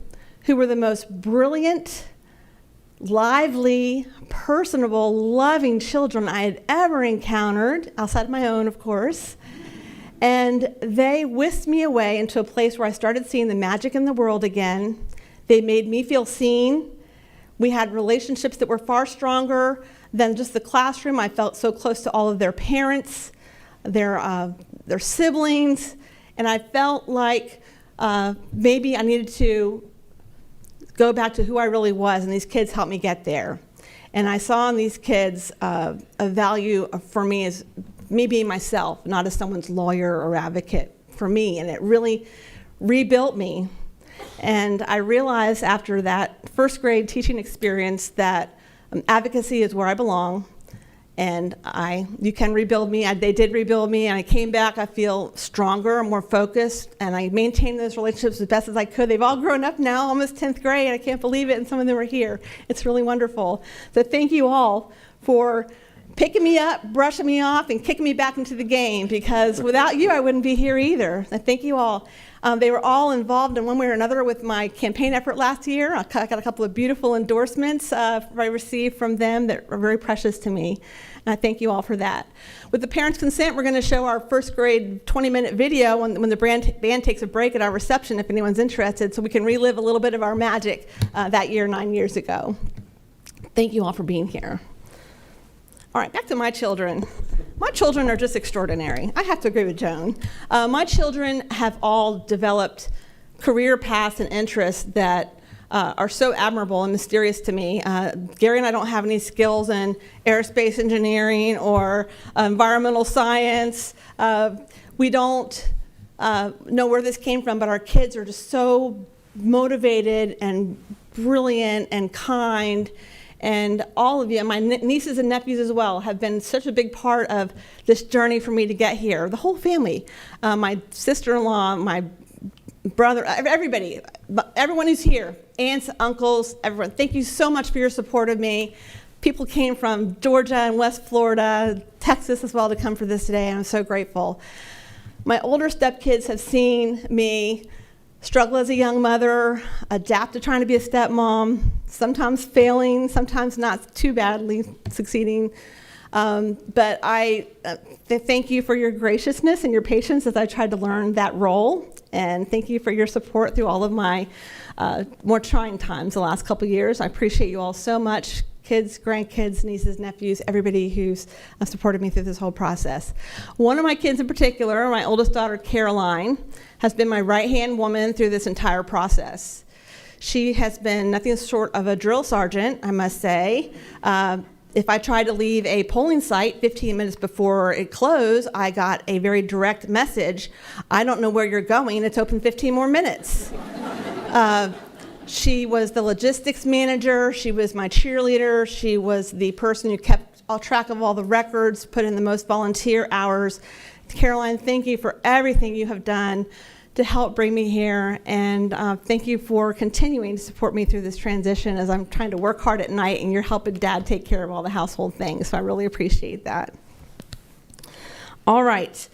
who were the most brilliant, lively, personable, loving children I had ever encountered, outside of my own, of course. And they whisked me away into a place where I started seeing the magic in the world again. They made me feel seen. We had relationships that were far stronger than just the classroom. I felt so close to all of their parents, their siblings, and I felt like maybe I needed to go back to who I really was, and these kids helped me get there. And I saw in these kids a value for me as me being myself, not as someone's lawyer or advocate for me, and it really rebuilt me. And I realized after that first grade teaching experience that advocacy is where I belong, and you can rebuild me. They did rebuild me, and I came back. I feel stronger, more focused, and I maintained those relationships as best as I could. They've all grown up now, almost 10th grade. I can't believe it, and some of them are here. It's really wonderful. So thank you all for picking me up, brushing me off, and kicking me back into the game, because without you, I wouldn't be here either. I thank you all. They were all involved in one way or another with my campaign effort last year. I got a couple of beautiful endorsements I received from them that are very precious to me. And I thank you all for that. With the parents' consent, we're going to show our first grade 20-minute video when the band takes a break at our reception, if anyone's interested, so we can relive a little bit of our magic that year, 9 years ago. Thank you all for being here. All right, back to my children. My children are just extraordinary. I have to agree with Joan. My children have all developed career paths and interests that are so admirable and mysterious to me. Gary and I don't have any skills in aerospace engineering or environmental science. We don't know where this came from, but our kids are just so motivated and brilliant and kind. And all of you, and my nieces and nephews as well, have been such a big part of this journey for me to get here. The whole family, my sister-in-law, my brother, everybody, everyone who's here, aunts, uncles, everyone. Thank you so much for your support of me. People came from Georgia and West Florida, Texas as well to come for this today, and I'm so grateful. My older stepkids have seen me struggle as a young mother, adapt to trying to be a stepmom, sometimes failing, sometimes not too badly succeeding. But I thank you for your graciousness and your patience as I tried to learn that role. And thank you for your support through all of my more trying times the last couple years. I appreciate you all so much. Kids, grandkids, nieces, nephews, everybody who's supported me through this whole process. One of my kids in particular, my oldest daughter, Caroline, has been my right-hand woman through this entire process. She has been nothing short of a drill sergeant, I must say. If I tried to leave a polling site 15 minutes before it closed, I got a very direct message. I don't know where you're going, it's open 15 more minutes. She was the logistics manager, she was my cheerleader, she was the person who kept all track of all the records, put in the most volunteer hours. Caroline, thank you for everything you have done to help bring me here, and thank you for continuing to support me through this transition as I'm trying to work hard at night and you're helping Dad take care of all the household things, so I really appreciate that. All right,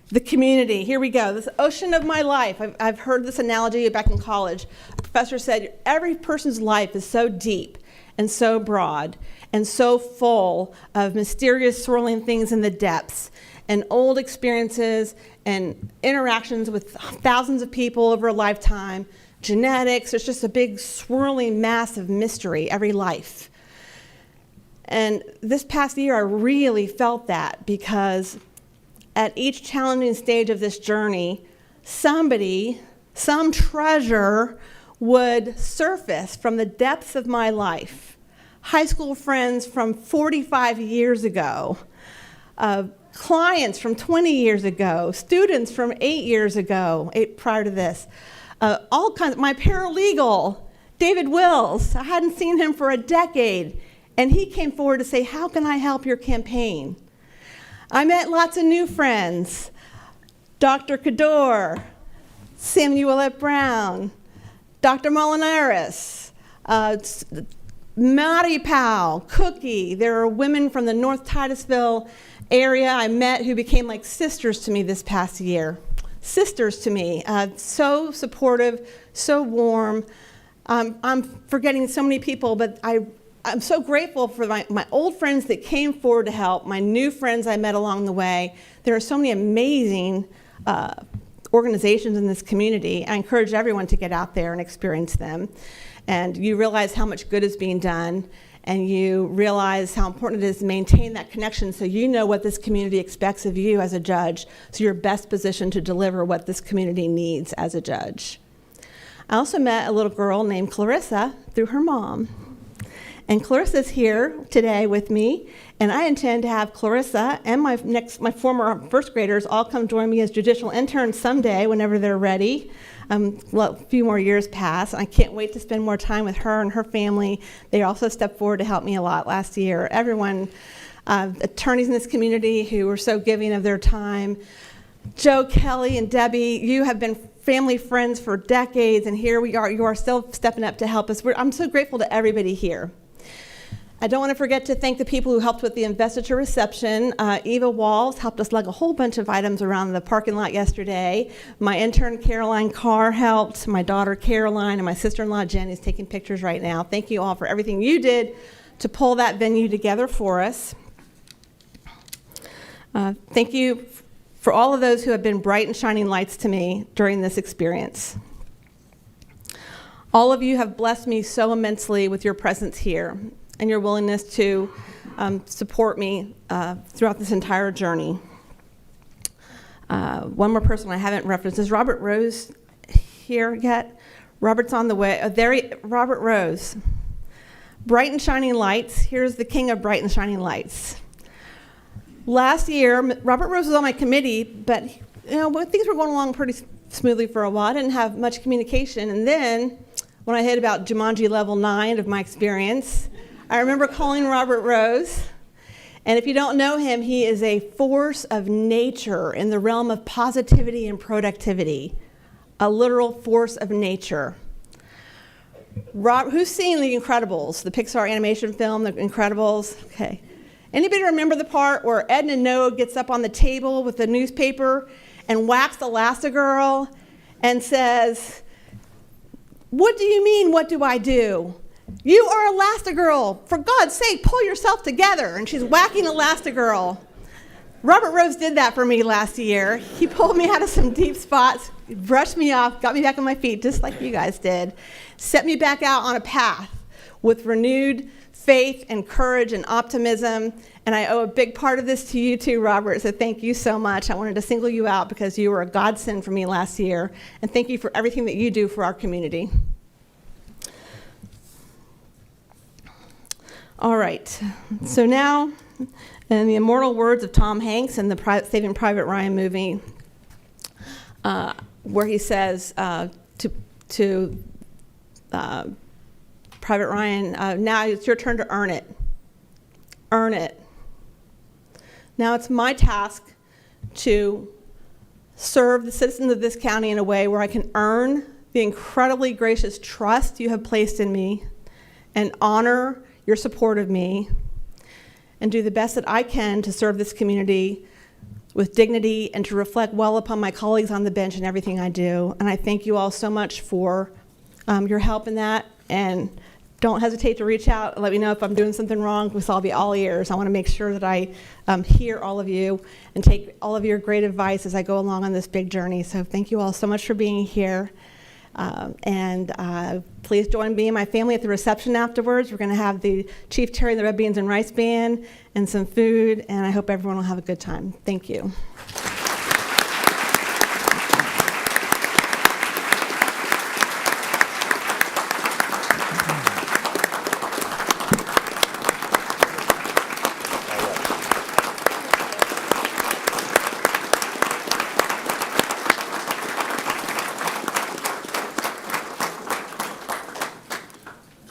the community, here we go. This ocean of my life. I've heard this analogy back in college. A professor said, every person's life is so deep and so broad and so full of mysterious swirling things in the depths and old experiences and interactions with thousands of people over a lifetime, genetics. There's just a big swirling mass of mystery, every life. And this past year, I really felt that, because at each challenging stage of this journey, somebody, some treasure would surface from the depths of my life. High school friends from 45 years ago, clients from 20 years ago, students from 8 years ago, prior to this, all kinds. My paralegal, David Wills, I hadn't seen him for a decade, and he came forward to say, how can I help your campaign? I met lots of new friends, Dr. Cador, Samuel F. Brown, Dr. Molinaris, Matty Powell, Cookie. There are women from the North Titusville area I met who became like sisters to me this past year. Sisters to me, so supportive, so warm. I'm forgetting so many people, but I'm so grateful for my old friends that came forward to help, my new friends I met along the way. There are so many amazing organizations in this community. I encourage everyone to get out there and experience them. And you realize how much good is being done, and you realize how important it is to maintain that connection so you know what this community expects of you as a judge, so you're best positioned to deliver what this community needs as a judge. I also met a little girl named Clarissa through her mom. And Clarissa's here today with me, and I intend to have Clarissa and my former first graders all come join me as judicial interns someday whenever they're ready. A few more years pass. I can't wait to spend more time with her and her family. They also stepped forward to help me a lot last year. Everyone, attorneys in this community who were so giving of their time. Joe, Kelly, and Debbie, you have been family friends for decades, and here we are. You are still stepping up to help us. I'm so grateful to everybody here. I don't want to forget to thank the people who helped with the investiture reception. Eva Walls helped us lug a whole bunch of items around the parking lot yesterday. My intern Caroline Carr helped. My daughter Caroline and my sister-in-law Jen is taking pictures right now. Thank you all for everything you did to pull that venue together for us. Thank you for all of those who have been bright and shining lights to me during this experience. All of you have blessed me so immensely with your presence here and your willingness to support me throughout this entire journey. One more person I haven't referenced. Is Robert Rose here yet? Robert's on the way. Robert Rose. Bright and shining lights. Here's the king of bright and shining lights. Last year, Robert Rose was on my committee, but things were going along pretty smoothly for a while. I didn't have much communication, and then when I hit about Jumanji level 9 of my experience, I remember calling Robert Rose, and if you don't know him, he is a force of nature in the realm of positivity and productivity, a literal force of nature. Who's seen The Incredibles, the Pixar animation film, The Incredibles? Okay. Anybody remember the part where Edna Noah gets up on the table with the newspaper and whacks Elastigirl and says, "What do you mean, what do I do? You are Elastigirl. For God's sake, pull yourself together." And she's whacking Elastigirl. Robert Rose did that for me last year. He pulled me out of some deep spots, brushed me off, got me back on my feet, just like you guys did, set me back out on a path with renewed faith and courage and optimism. And I owe a big part of this to you too, Robert, so thank you so much. I wanted to single you out because you were a godsend for me last year. And thank you for everything that you do for our community. All right, so now, in the immortal words of Tom Hanks in the Saving Private Ryan movie, where he says to Private Ryan, now it's your turn to earn it. Earn it. Now it's my task to serve the citizens of this county in a way where I can earn the incredibly gracious trust you have placed in me and honor your support of me and do the best that I can to serve this community with dignity and to reflect well upon my colleagues on the bench in everything I do. And I thank you all so much for your help in that. And don't hesitate to reach out and let me know if I'm doing something wrong, because I'll be all ears. I want to make sure that I hear all of you and take all of your great advice as I go along on this big journey. So thank you all so much for being here. Please join me and my family at the reception afterwards. We're going to have the Chief Terry and the Red Beans and Rice Band and some food, and I hope everyone will have a good time. Thank you.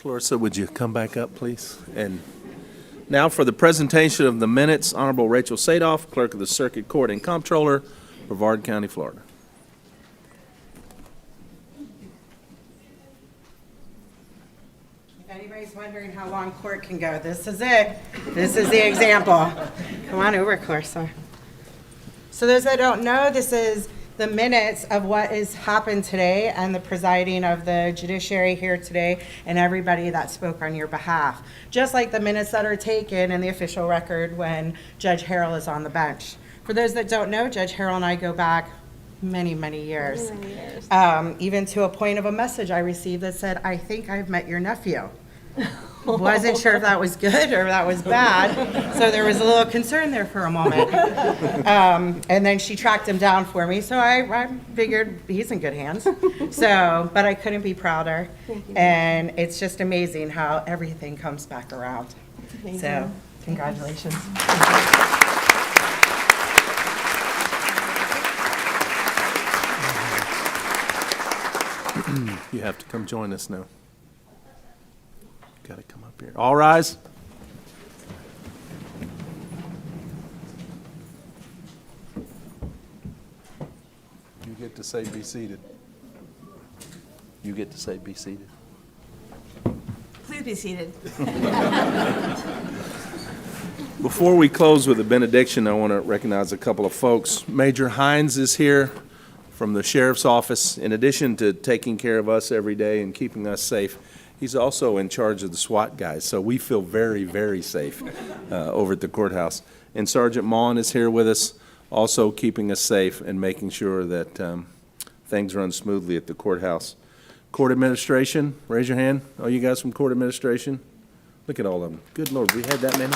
Clarissa, would you come back up, please? And now for the presentation of the minutes, Honorable Rachel Sadoff, Clerk of the Circuit Court and Comptroller, Brevard County, Florida. If anybody's wondering how long court can go, this is it. This is the example. Come on over, Clarissa. So those that don't know, this is the minutes of what has happened today and the presiding of the judiciary here today and everybody that spoke on your behalf. Just like the minutes that are taken in the official record when Judge Harrell is on the bench. For those that don't know, Judge Harrell and I go back many, many years. Even to a point of a message I received that said, "I think I've met your nephew." Wasn't sure if that was good or that was bad, so there was a little concern there for a moment. And then she tracked him down for me, so I figured he's in good hands. So, but I couldn't be prouder. And it's just amazing how everything comes back around. So, congratulations. You have to come join us now. Got to come up here. All rise. You get to say be seated. You get to say be seated. Please be seated. Before we close with a benediction, I want to recognize a couple of folks. Major Hines is here from the Sheriff's Office. In addition to taking care of us every day and keeping us safe, he's also in charge of the SWAT guys, so we feel very, very safe over at the courthouse. And Sergeant Maughan is here with us, also keeping us safe and making sure that things run smoothly at the courthouse. Court administration, raise your hand. All you guys from court administration? Look at all of them. Good Lord, we had that many?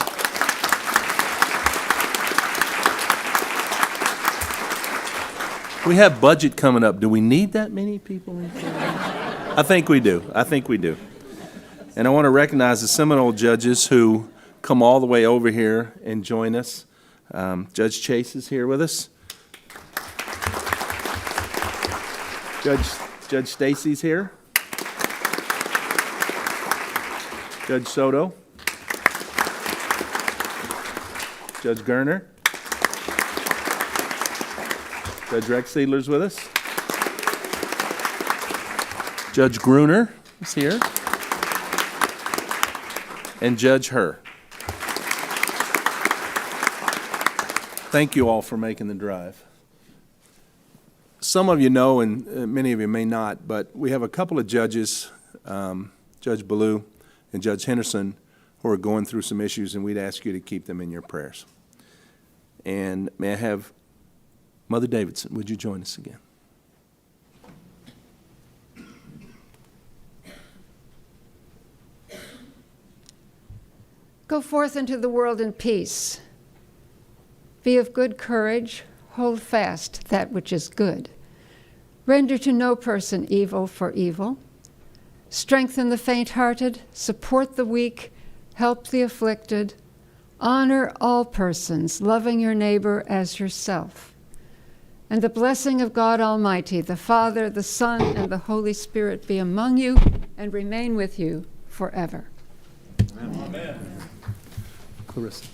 We have budget coming up. Do we need that many people? I think we do. I think we do. And I want to recognize the Seminole judges who come all the way over here and join us. Judge Chase is here with us. Judge Stacy's here. Judge Soto. Judge Gerner. Judge Rex Seidler's with us. Judge Gruner is here. And Judge Herr. Thank you all for making the drive. Some of you know, and many of you may not, but we have a couple of judges, Judge Ballou and Judge Henderson, who are going through some issues, and we'd ask you to keep them in your prayers. And may I have Mother Davidson, would you join us again? Go forth into the world in peace. Be of good courage. Hold fast that which is good. Render to no person evil for evil. Strengthen the faint-hearted. Support the weak. Help the afflicted. Honor all persons, loving your neighbor as yourself. And the blessing of God Almighty, the Father, the Son, and the Holy Spirit be among you and remain with you forever. Amen. Clarissa,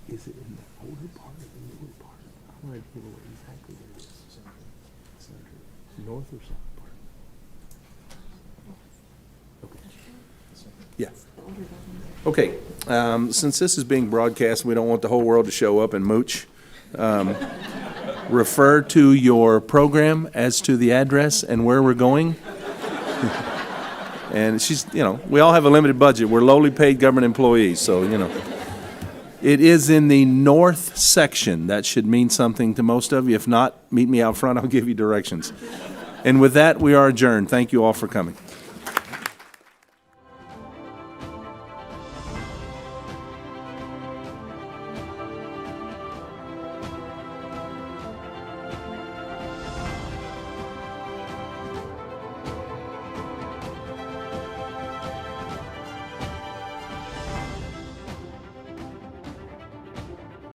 is it in the older part or the newer part? I want to know exactly where it is. North or south? Yeah. Okay, since this is being broadcast, we don't want the whole world to show up and mooch. Refer to your program as to the address and where we're going. And she's, we all have a limited budget. We're lowly paid government employees, so, It is in the north section. That should mean something to most of you. If not, meet me out front. I'll give you directions. And with that, we are adjourned. Thank you all for coming.